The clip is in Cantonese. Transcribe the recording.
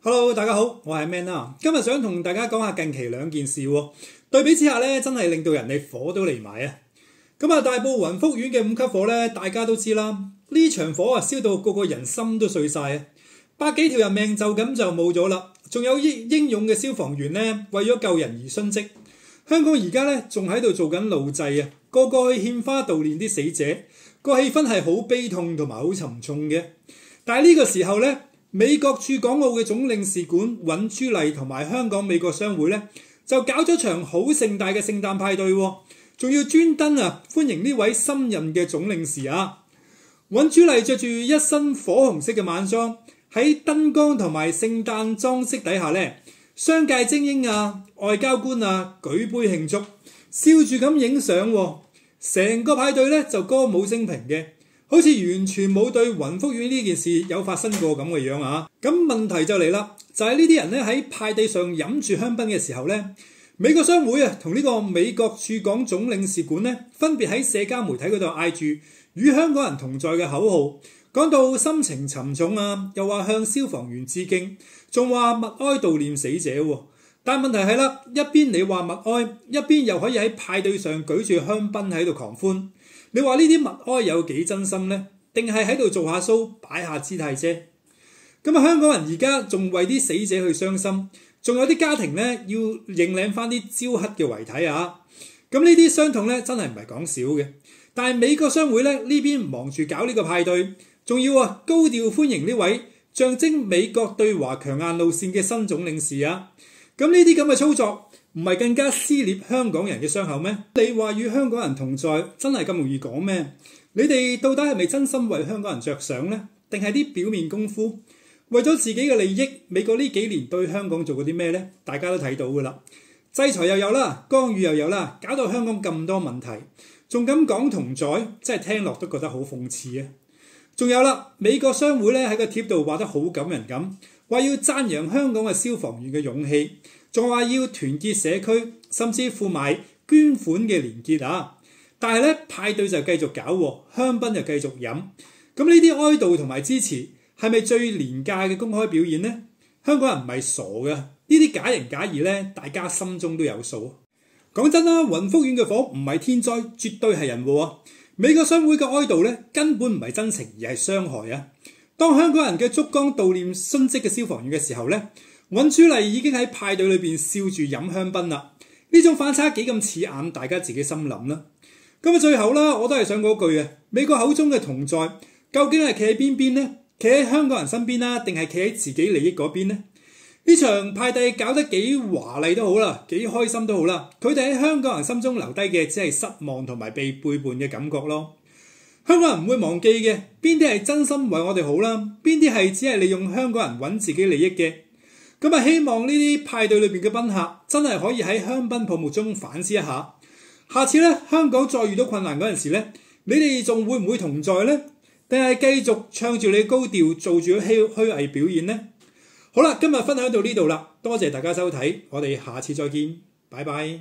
Hello， 大家好，我係 Man 啦。今日想同大家講下近期兩件事喎，對比之下咧，真係令到人哋火都嚟埋啊！大埔雲福苑嘅5級火咧，大家都知啦。呢場火燒到個個人心都碎晒啊！百幾條人命就咁就冇咗啦，仲有英勇嘅消防員咧，為咗救人而殉職。香港而家咧仲喺度做緊路祭啊，個個去獻花悼念啲死者，個氣氛係好悲痛同埋好沉重嘅。但係呢個時候咧，美國駐港澳嘅總領事館尹朱麗同埋香港美國商會咧，就搞咗場好盛大嘅聖誕派對，仲要專登歡迎呢位新任嘅總領事啊！尹朱麗着住一身火紅色嘅晚裝，喺燈光同埋聖誕裝飾底下咧，商界精英外交官舉杯慶祝，笑住咁影相，成個派對咧就歌舞升平嘅。好似完全冇對雲福苑呢件事有發生過咁嘅樣啊！咁問題就嚟啦，就係呢啲人咧喺派對上飲住香檳嘅時候咧，美國商會同呢個美國駐港總領事館咧，分別喺社交媒體嗰度嗌住與香港人同在嘅口號，講到心情沉重又話向消防員致敬，仲話默哀悼念死者。但問題係啦，一邊你話默哀，一邊又可以喺派對上舉住香檳喺度狂歡。你話呢啲默哀有幾真心呢？定係喺度做下 show 擺下姿態啫？香港人而家仲為啲死者去傷心，仲有啲家庭咧要認領翻啲焦黑嘅遺體啊！呢啲傷痛咧真係唔係講少嘅。但係美國商會咧呢邊忙住搞呢個派對，仲要高調歡迎呢位象徵美國對華強硬路線嘅新總領事啊！呢啲咁嘅操作，唔係更加撕裂香港人嘅傷口咩？你話與香港人同在真係咁容易講咩？你哋到底係咪真心為香港人着想呢？定係啲表面功夫？為咗自己嘅利益，美國呢幾年對香港做過啲咩呢？大家都睇到噶啦，制裁又有啦，干預又有啦，搞到香港咁多問題，仲敢講同在，真係聽落都覺得好諷刺啊！仲有啦，美國商會咧喺個貼度話得好感人咁，話要讚揚香港嘅消防員嘅勇氣，仲話要團結社區，甚至附埋捐款嘅連結啊！但係咧派對就繼續搞，香檳就繼續飲。呢啲哀悼同埋支持係咪最廉價嘅公開表現呢？香港人唔係傻嘅，呢啲假仁假義咧，大家心中都有數。講真啦，雲福苑嘅火唔係天災，絕對係人禍啊！美國商會嘅哀悼咧，根本唔係真情，而係傷害啊！當香港人嘅燭光悼念殉職嘅消防員嘅時候咧，尹朱麗已經喺派對裏邊笑住飲香檳啦。呢種反差幾咁刺眼，大家自己心諗啦。最後啦，我都係想嗰句美國口中嘅同在，究竟係企喺邊邊呢？企喺香港人身邊啦，定係企喺自己利益嗰邊呢？呢場派對搞得幾華麗都好啦，幾開心都好啦，佢哋喺香港人心中留低嘅只係失望同埋被背叛嘅感覺咯。香港人唔會忘記嘅，邊啲係真心為我哋好啦，邊啲係只係利用香港人揾自己利益嘅。希望呢啲派對裏邊嘅賓客真係可以喺香檳泡沫中反思一下，下次咧香港再遇到困難嗰陣時咧，你哋仲會唔會同在呢？定係繼續唱住你高調做住虛偽表演呢？好啦，今日分享到呢度啦，多謝大家收睇，我哋下次再見，拜拜。